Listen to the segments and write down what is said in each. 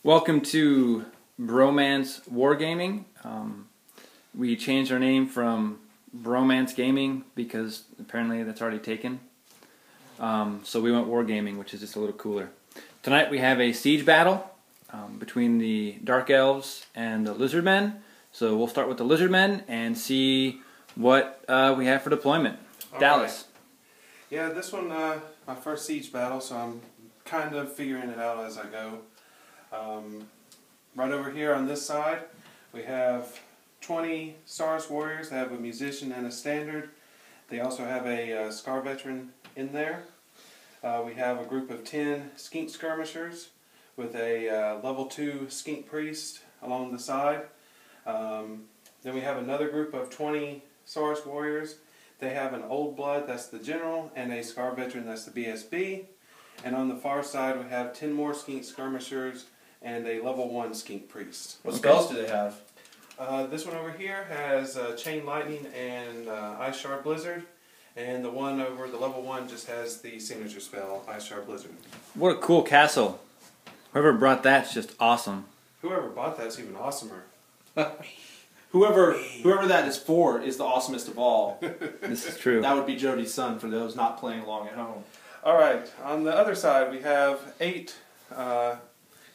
Welcome to Bromance WarGaming. We changed our name from Bromance Gaming because apparently that's already taken. So we went WarGaming, which is just a little cooler. Tonight we have a siege battle between the Dark Elves and the Lizardmen. So we'll start with the Lizardmen and see what we have for deployment. All Dallas. Right. Yeah, this one, my first siege battle, so I'm kind of figuring it out as I go. Right over here on this side, we have 20 Stars Warriors. They have a musician and a standard. They also have a Scar Veteran in there. We have a group of 10 Skink Skirmishers with a level 2 Skink Priest along the side. Then we have another group of 20 Stars Warriors. They have an Old Blood, that's the General, and a Scar Veteran, that's the BSB. And on the far side, we have 10 more Skink Skirmishers and a level 1 Skink Priest. What spells do they have? This one over here has Chain Lightning and Ice Shard Blizzard. And the one over the level 1 just has the signature spell, Ice Shard Blizzard. What a cool castle. Whoever brought that's just awesome. Whoever bought that's even awesomer. Whoever that is for is the awesomest of all. This is true. That would be Jody's son for those not playing along at home. Alright, on the other side we have 8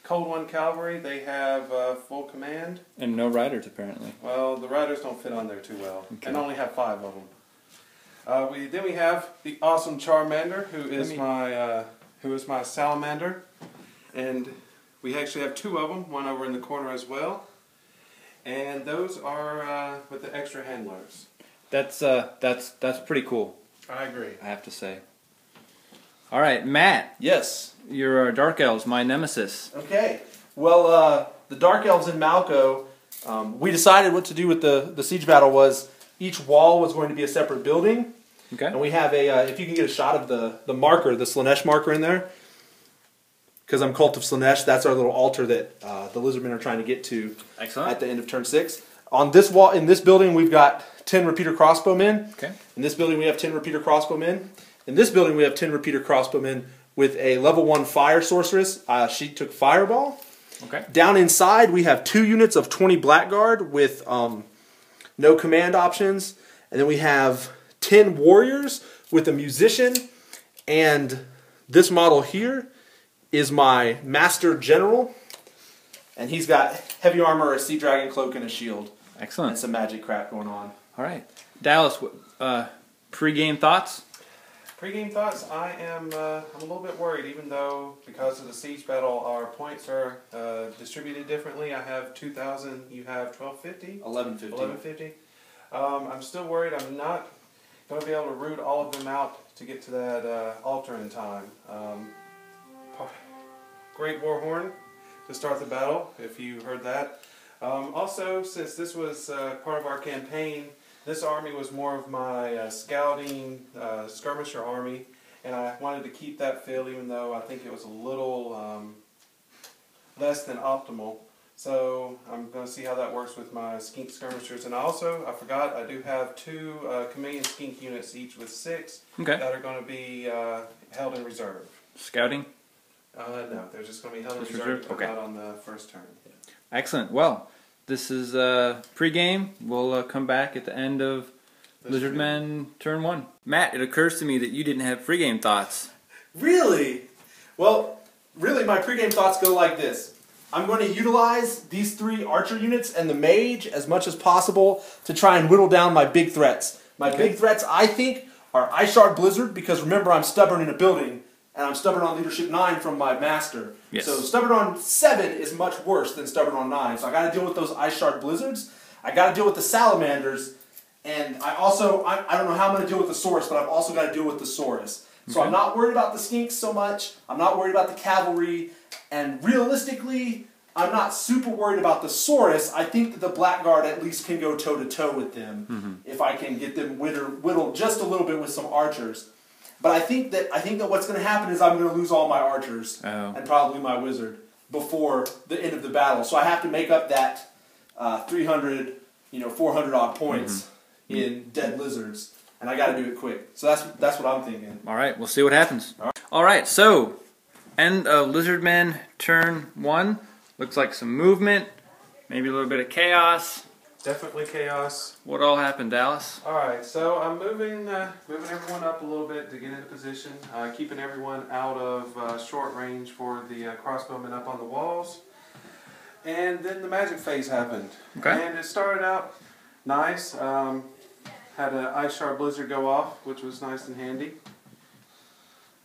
Cold One Cavalry. They have full command. And no riders apparently. Well, the riders don't fit on there too well, and only have 5 of them. Then we have the awesome Charmander, who is my salamander, and we actually have 2 of them, one over in the corner as well, and those are with the extra handlers. That's pretty cool. I agree. I have to say. All right, Matt. Yes. Your Dark Elves, my nemesis. Okay. Well, the Dark Elves in Malko, we decided what to do with the siege battle was each wall was going to be a separate building. Okay. And we have a, if you can get a shot of the marker, the Slaanesh marker in there, because I'm Cult of Slaanesh, that's our little altar that the Lizardmen are trying to get to. Excellent. At the end of turn 6. On this wall, in this building, we've got 10 repeater crossbowmen. Okay. In this building, we have 10 repeater crossbowmen. In this building, we have 10 repeater crossbowmen with a level 1 fire sorceress. She took Fireball. Okay. Down inside, we have 2 units of 20 Blackguard with no command options. And then we have 10 Warriors with a Musician. And this model here is my Master General. And he's got heavy armor, a Sea Dragon cloak, and a shield. Excellent. And some magic crap going on. All right. Dallas, pre-game thoughts? Pre-game thoughts, I'm a little bit worried, even though because of the siege battle our points are distributed differently. I have 2,000, you have 1,250? 1150. 1150. I'm still worried I'm not going to be able to root all of them out to get to that altar in time. Great Warhorn to start the battle, if you heard that. Also, since this was part of our campaign, this army was more of my scouting skirmisher army, and I wanted to keep that feel even though I think it was a little less than optimal. So I'm going to see how that works with my skink skirmishers. And also, I forgot, I do have 2 chameleon skink units, each with 6, Okay. that are going to be held in reserve. Scouting? No, they're just going to be held in Just reserve reserve? to come Okay. out on the first turn. Excellent. Well, this is pre-game. We'll come back at the end of Lizardmen turn 1. Matt, it occurs to me that you didn't have pre-game thoughts. Really? Well, really, my pregame thoughts go like this. I'm going to utilize these 3 archer units and the mage as much as possible to try and whittle down my big threats. My big threats, I think, are Ice Shard Blizzard, because remember, I'm stubborn in a building, and I'm stubborn on leadership 9 from my master. Yes. So stubborn on 7 is much worse than stubborn on 9. So I got to deal with those Ice Shard Blizzards. I got to deal with the salamanders, and I don't know how I'm going to deal with the Saurus, but I've also got to deal with the Saurus. So Okay. I'm not worried about the skinks so much. I'm not worried about the cavalry, and realistically, I'm not super worried about the Saurus. I think that the Blackguard at least can go toe-to-toe with them if I can get them whittled just a little bit with some archers. But I think that what's going to happen is I'm going to lose all my archers and probably my wizard before the end of the battle. So I have to make up that 300, 400 odd points in dead lizards, and I got to do it quick. So that's what I'm thinking. All right, we'll see what happens. All right, so end of Lizardmen turn 1. Looks like some movement, maybe a little bit of chaos. Definitely chaos. What all happened, Dallas? Alright, so I'm moving everyone up a little bit to get into position, keeping everyone out of short range for the crossbowmen up on the walls. And then the magic phase happened. Okay. And it started out nice. Had an ice shard blizzard go off, which was nice and handy,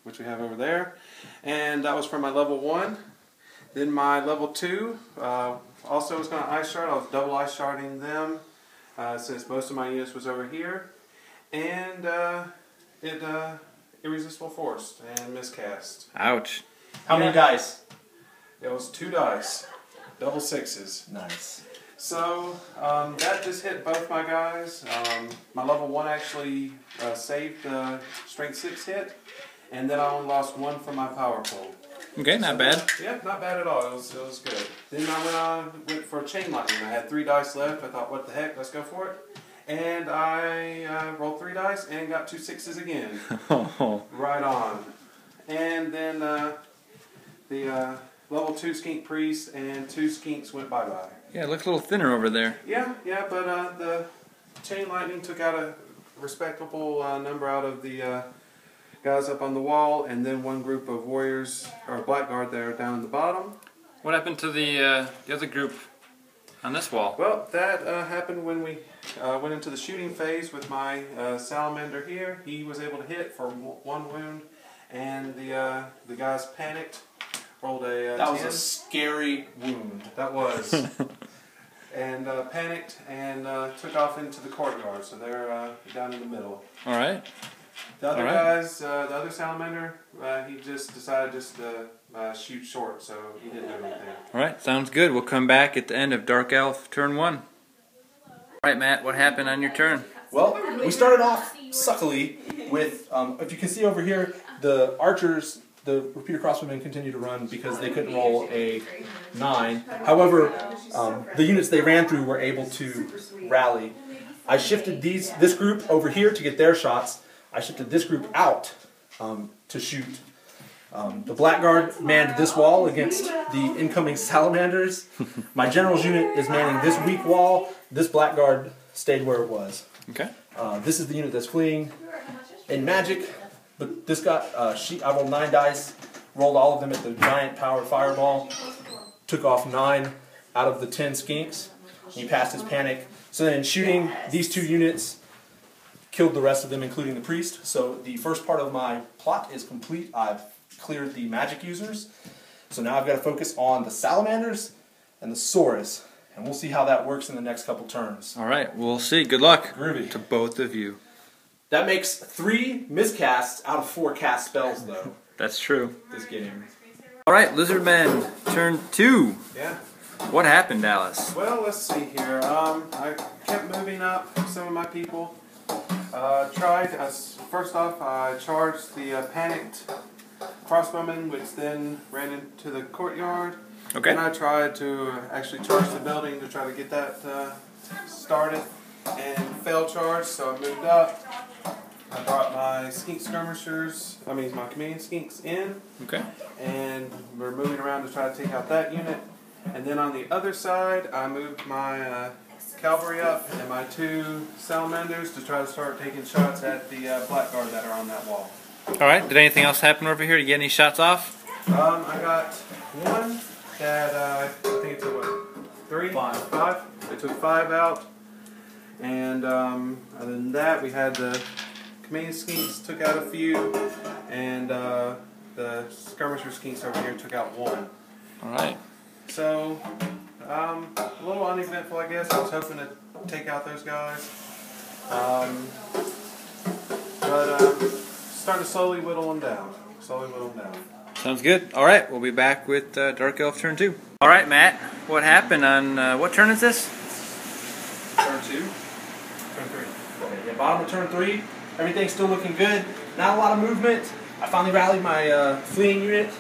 which we have over there. And that was for my level 1. Then my level 2 also was going to ice shard. I was double ice sharding them since most of my units was over here. And irresistible force and miscast. Ouch. How many dice? It was 2 dice, double 6s. Nice. So that just hit both my guys. My level 1 actually saved the strength 6 hit, and then I only lost 1 from my power pull. Okay, not bad. Yeah, not bad at all. It was good. Then I went for a chain lightning. I had 3 dice left. I thought, what the heck, let's go for it. And I rolled 3 dice and got 2 6s again. Right on. And then the level 2 skink priest and 2 skinks went bye-bye. Yeah, it looks a little thinner over there. Yeah, but the chain lightning took out a respectable number out of the guys up on the wall, and then one group of warriors, or blackguard there down in the bottom. What happened to the other group on this wall? Well, that happened when we went into the shooting phase with my salamander here. He was able to hit for 1 wound, and the guys panicked, rolled a That was 10. a scary wound. That was. And panicked and took off into the courtyard, so they're down in the middle. All right. The other All right. guys, the other salamander, he just decided to shoot short, so he didn't do anything. All right, sounds good. We'll come back at the end of Dark Elf turn 1. All right, Matt, what happened on your turn? Well, we started off suckily with, if you can see over here, the archers, the repeater crossbowmen continue to run because they couldn't roll a 9. However, the units they ran through were able to rally. I shifted this group over here to get their shots. I shifted this group out to shoot. The blackguard manned this wall against the incoming salamanders. My general's unit is manning this weak wall. This blackguard stayed where it was. Okay. This is the unit that's fleeing in magic. But this got I rolled 9 dice, rolled all of them at the giant powered fireball, took off 9 out of the 10 skinks. He passed his panic. So then in shooting these 2 units, killed the rest of them, including the priest. So the first part of my plot is complete. I've cleared the magic users. So now I've got to focus on the salamanders and the saurus. And we'll see how that works in the next couple turns. All right, we'll see. Good luck Groovy. to both of you. That makes 3 miscasts out of 4 cast spells, though, That's true. this game. All right, Lizardmen, turn 2. Yeah. What happened, Dallas? Well, let's see here. I kept moving up some of my people. First off, I charged the panicked crossbowmen, which then ran into the courtyard. Okay. And I tried to actually charge the building to try to get that started, and failed charge, so I moved up. I brought my skink skirmishers, my command skinks in, Okay. and we're moving around to try to take out that unit. And then on the other side, I moved my cavalry up and my 2 salamanders to try to start taking shots at the blackguard that are on that wall. All right, did anything else happen over here? Did you get any shots off? I got 1 that I think it took what, 3? 5. They took 5 out. And other than that, we had the command skinks took out a few, and the skirmisher skinks over here took out 1. All right. So, a little uneventful, I guess. I was hoping to take out those guys. But starting to slowly whittle them down. Sounds good. All right, we'll be back with Dark Elf turn 2. All right, Matt, what happened on, what turn is this? Turn 2? Turn 3. Okay, yeah, bottom of turn 3. Everything's still looking good. Not a lot of movement. I finally rallied my fleeing unit.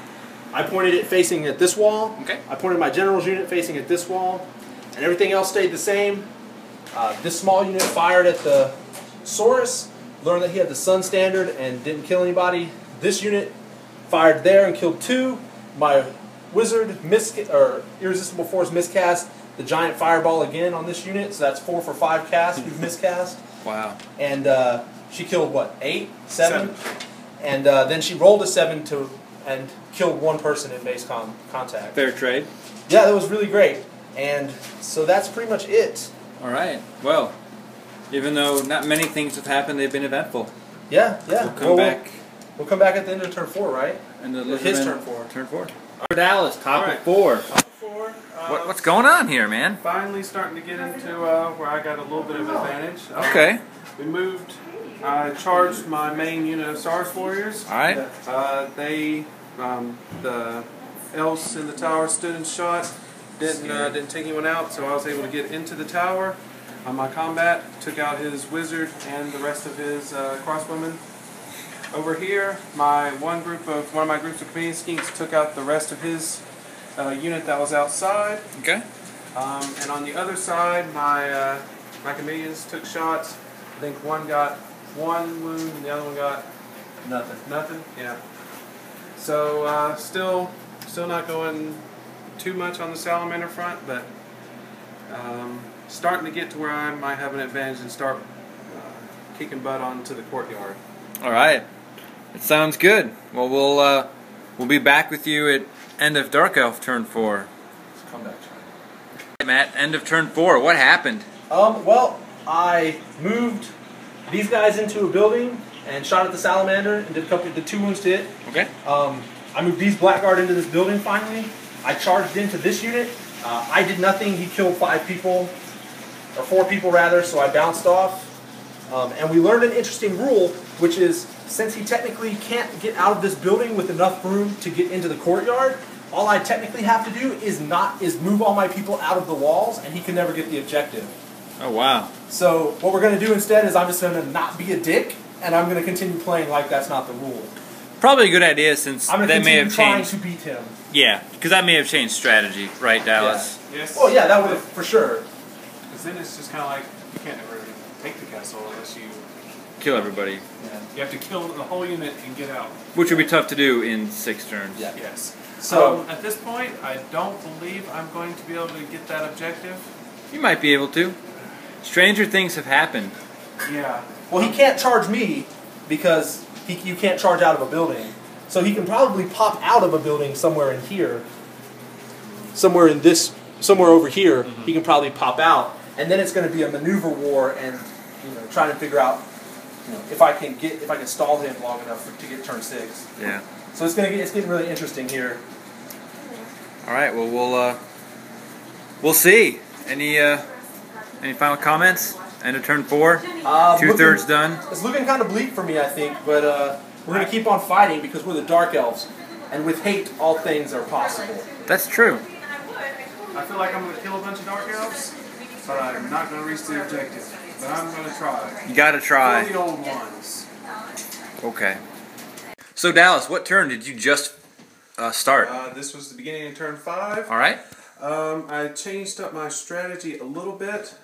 I pointed it facing at this wall. Okay. I pointed my general's unit facing at this wall. And everything else stayed the same. This small unit fired at the saurus, learned that he had the sun standard and didn't kill anybody. This unit fired there and killed 2. My Wizard or Irresistible Force miscast the giant fireball again on this unit, so that's 4 for 5 casts we've miscast. Wow. And she killed what, 8? 7? And then she rolled a 7 and killed 1 person in base contact. Fair trade. Yeah, that was really great. And so that's pretty much it. All right. Well, even though not many things have happened, they've been eventful. Yeah. We'll come back. We'll come back at the end of turn 4, right? And his turn 4. Turn 4. Dallas, top of 4. Top of 4. What's going on here, man? Finally starting to get into where I got a little bit of advantage. Okay. We moved. I charged my main unit of Stars Warriors. All right. The Elves in the tower stood and shot. Didn't take anyone out, so I was able to get into the tower. On my combat, took out his wizard and the rest of his crossbowmen. Over here, one of my groups of comedian skinks took out the rest of his unit that was outside. Okay. And on the other side, my comedians took shots. I think one got 1 wound and the other one got nothing. Yeah. So still not going too much on the salamander front, but starting to get to where I might have an advantage and start kicking butt onto the courtyard. All right. It sounds good. Well, we'll be back with you at end of Dark Elf turn 4. Come back, Hey, Matt, end of turn 4. What happened? Well, I moved these guys into a building and shot at the salamander and did 2 wounds to it. Okay. I moved these Blackguard into this building finally. I charged into this unit. I did nothing. He killed 5 people, or 4 people rather, so I bounced off. And we learned an interesting rule, which is since he technically can't get out of this building with enough room to get into the courtyard, all I technically have to do is move all my people out of the walls, and he can never get the objective. Oh, wow. So what we're going to do instead is I'm just going to not be a dick, and I'm going to continue playing like that's not the rule. Probably a good idea since I'm going to that may continue have trying changed. to beat him. Yeah, because that may have changed strategy, right, Dallas? Yeah. Yes. Well, yeah, that would have, for sure. Because then it's just kind of like you can't ever take the castle unless you Kill everybody. Yeah. You have to kill the whole unit and get out. Which would be tough to do in 6 turns. Yeah. Yes. So at this point, I don't believe I'm going to be able to get that objective. You might be able to. Stranger things have happened. Yeah. well, he can't charge me because you can't charge out of a building. So he can probably pop out of a building somewhere in here. Somewhere over here, he can probably pop out, and then it's going to be a maneuver war, and trying to figure out, if I can stall him long enough to get turn 6. Yeah. So it's getting really interesting here. All right. Well, we'll see. Any final comments? End of turn 4. 2/3 done. It's looking kind of bleak for me, I think, but we're going to keep on fighting because we're the Dark Elves, and with hate, all things are possible. That's true. I feel like I'm going to kill a bunch of Dark Elves, but I'm not going to reach the objective. But I'm going to try. You got to try. Kill the old ones. Okay. So Dallas, what turn did you just start? This was the beginning of turn 5. All right. I changed up my strategy a little bit.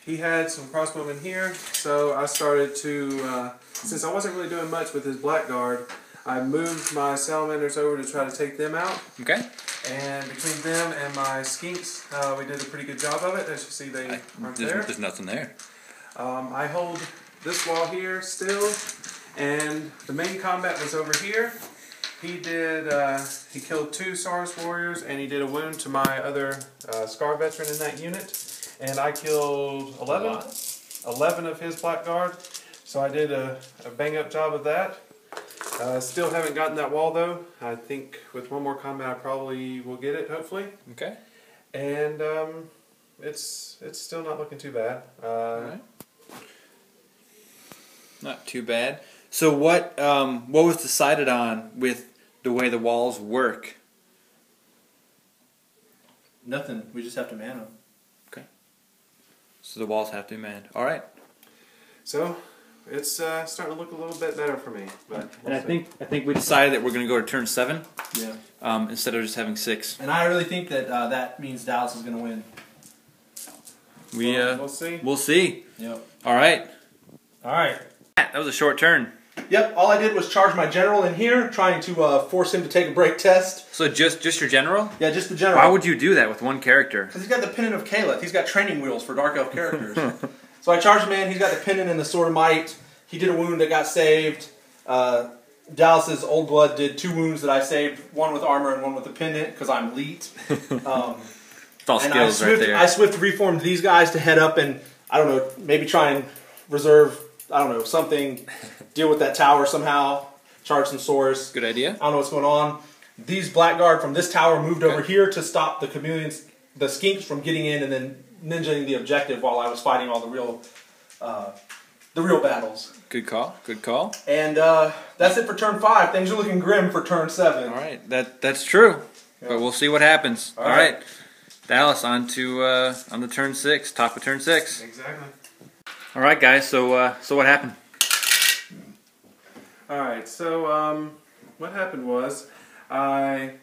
He had some crossbowmen here, so I started to, since I wasn't really doing much with his Blackguard, I moved my salamanders over to try to take them out. Okay. And between them and my skinks, we did a pretty good job of it. As you see, they aren't there. There's nothing there. I hold this wall here still, and the main combat was over here. He killed 2 Stars Warriors, and he did a wound to my other Scar Veteran in that unit. And I killed 11 of his Blackguard, so I did a bang-up job of that. Still haven't gotten that wall, though. I think with one more combat I probably will get it, hopefully. Okay. And it's still not looking too bad. Right. Not too bad. So what was decided on with the way the walls work? Nothing. We just have to man them. Okay. So the walls have to be manned. All right. So it's starting to look a little bit better for me. But And I think we decided that we're going to go to turn 7. Yeah. Instead of just having 6. And I really think that that means Dallas is going to win. We'll see. We'll see. Yep. All right. All right. That was a short turn. Yep, all I did was charge my general in here, trying to force him to take a break test. So just your general? Yeah, just the general. Why would you do that with one character? Because he's got the Pendant of Caliph. He's got training wheels for Dark Elf characters. So I charged him in. He's got the Pendant and the Sword of Might. He did a wound that got saved. Dallas's Old Blood did 2 wounds that I saved, one with armor and one with the Pendant, because I'm elite. It's all And skills right there. I swift reformed these guys to head up and, I don't know, maybe try and reserve, I don't know, something, deal with that tower somehow, charge some swords. Good idea. I don't know what's going on. These Blackguard from this tower moved over here to stop the chameleons, the skinks from getting in and then ninjaing the objective while I was fighting all the real battles. Good call. Good call. And that's it for turn 5. Things are looking grim for turn 7. All right, that's true. Yeah. But we'll see what happens. All All right. right. Dallas, on the turn 6, top of turn 6. Exactly. All right, guys. So what happened? Alright, so what happened was I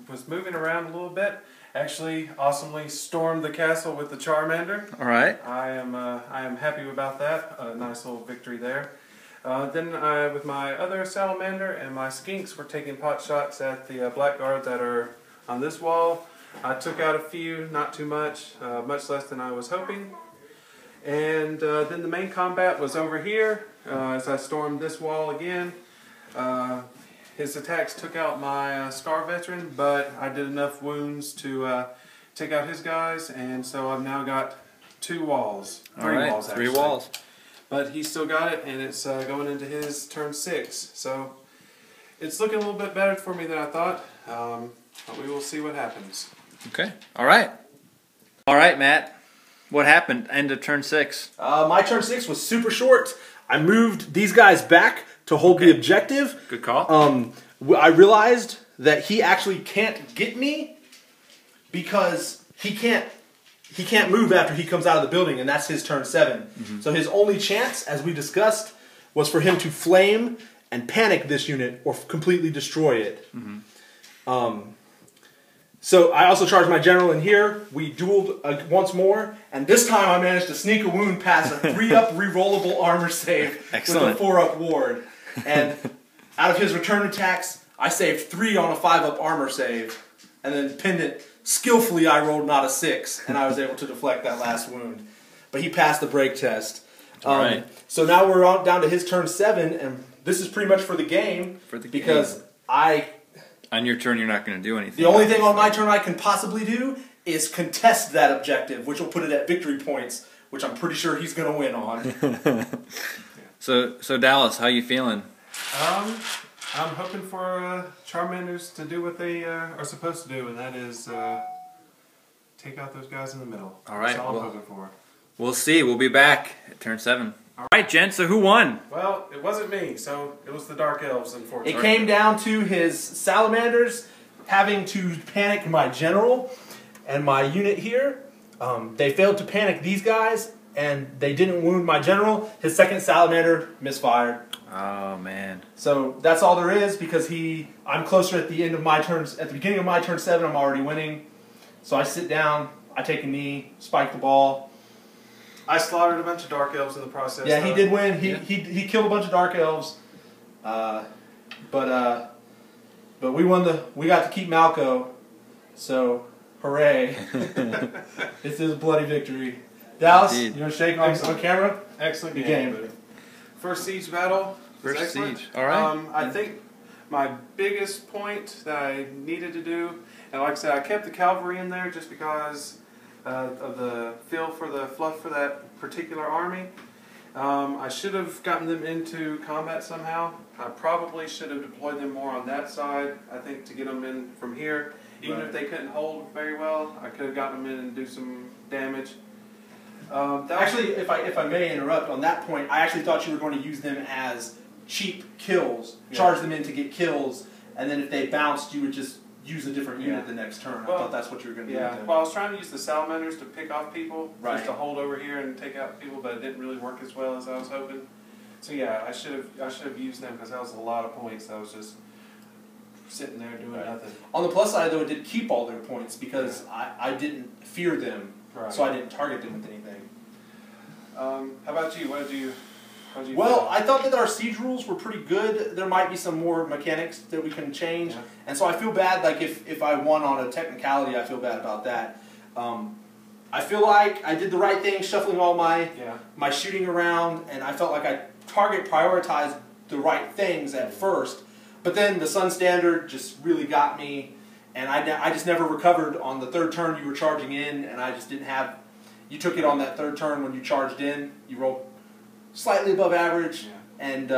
was moving around a little bit. Actually, awesomely stormed the castle with the Charmander. All right. I am happy about that. A nice little victory there. Then with my other salamander and my skinks were taking pot shots at the blackguards that are on this wall. I took out a few, not too much, much less than I was hoping. And then the main combat was over here as I stormed this wall again. His attacks took out my Scar Veteran, but I did enough wounds to take out his guys, and so I've now got 2 walls. 3 walls, actually. 3 walls. But he still got it, and it's going into his turn 6. So it's looking a little bit better for me than I thought, but we will see what happens. Okay. All right. All right, Matt. What happened? End of turn 6. My turn 6 was super short. I moved these guys back to hold the objective. Good call. I realized that he actually can't get me because he can't move after he comes out of the building, and that's his turn 7. Mm-hmm. So his only chance, as we discussed, was for him to flame and panic this unit or completely destroy it. Mm-hmm. So I also charged my general in here. We dueled once more, and this time I managed to sneak a wound past a 3-up rerollable armor save Excellent. with a 4-up ward. And out of his return attacks, I saved 3 on a 5-up armor save, and then Pendant, skillfully I rolled not a 6, and I was able to deflect that last wound. But he passed the break test. Right. So now we're down to his turn 7, and this is pretty much for the game. Because on your turn, you're not going to do anything. The only thing on my turn I can possibly do is contest that objective, which will put it at victory points, which I'm pretty sure he's going to win on. So Dallas, how you feeling? I'm hoping for Charmanders to do what they are supposed to do, and that is take out those guys in the middle. All right, That's all well, I'm hoping for. We'll see. We'll be back at turn 7. All right, gents. So who won? Well, it wasn't me, so it was the Dark Elves, unfortunately. It came down to his salamanders having to panic my general and my unit here. They failed to panic these guys, and they didn't wound my general. His second salamander misfired. Oh man. So that's all there is, because I'm closer at the end of my turns. At the beginning of my turn 7, I'm already winning. So I sit down, I take a knee, spike the ball. I slaughtered a bunch of Dark Elves in the process. Yeah, he did win. He killed a bunch of Dark Elves. But we won we got to keep Malko. So hooray. It's his bloody victory. Dallas, Indeed. you want to shake on camera? Excellent Good game. game. First siege battle. Was First excellent. siege. All right. I think my biggest point that I needed to do, and like I said, I kept the cavalry in there just because of the feel for the fluff for that particular army. I should have gotten them into combat somehow. I probably should have deployed them more on that side, I think, to get them in from here. Even if they couldn't hold very well, I could have gotten them in and do some damage. Actually, if I may interrupt on that point, I actually thought you were going to use them as cheap kills, charge them in to get kills, and then if they bounced, you would just use a different unit the next turn. I thought that's what you were going to do. Yeah, well, I was trying to use the salamanders to pick off people, right, just to hold over here and take out people, but it didn't really work as well as I was hoping. So yeah, I should have used them because that was a lot of points. I was just sitting there doing nothing. On the plus side, though, it did keep all their points because I didn't fear them, so I didn't target them with anything. How about you? What did you How'd you Well, feel? I thought that our siege rules were pretty good. There might be some more mechanics that we can change, Yeah. and so I feel bad. Like if I won on a technicality, I feel bad about that. I feel like I did the right thing, shuffling all my my shooting around, and I felt like I prioritized the right things at first. But then the Sun Standard just really got me, and I just never recovered on the third turn. You were charging in, and I just didn't have. You took it on that third turn when you charged in. You rolled slightly above average and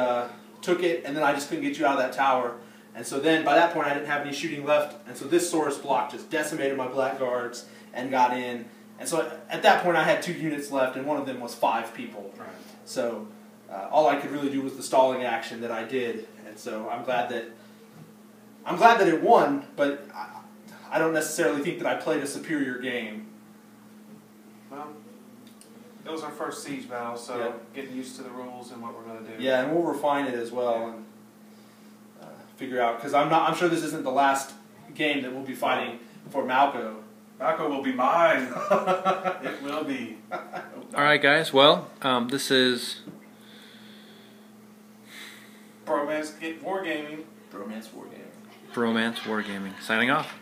took it, and then I just couldn't get you out of that tower. And so then by that point I didn't have any shooting left, and so this Saurus block just decimated my blackguards and got in. And so at that point I had 2 units left, and one of them was 5 people. Right. So all I could really do was the stalling action that I did, and so I'm glad that it won, but I don't necessarily think that I played a superior game. Well, it was our first siege battle, so getting used to the rules and what we're going to do. Yeah, and we'll refine it as well and figure out, because I'm sure this isn't the last game that we'll be fighting for Malko. Malko will be mine. It will be. All right, guys. Well, this is Bromance WarGaming. Bromance WarGaming. Bromance WarGaming signing off.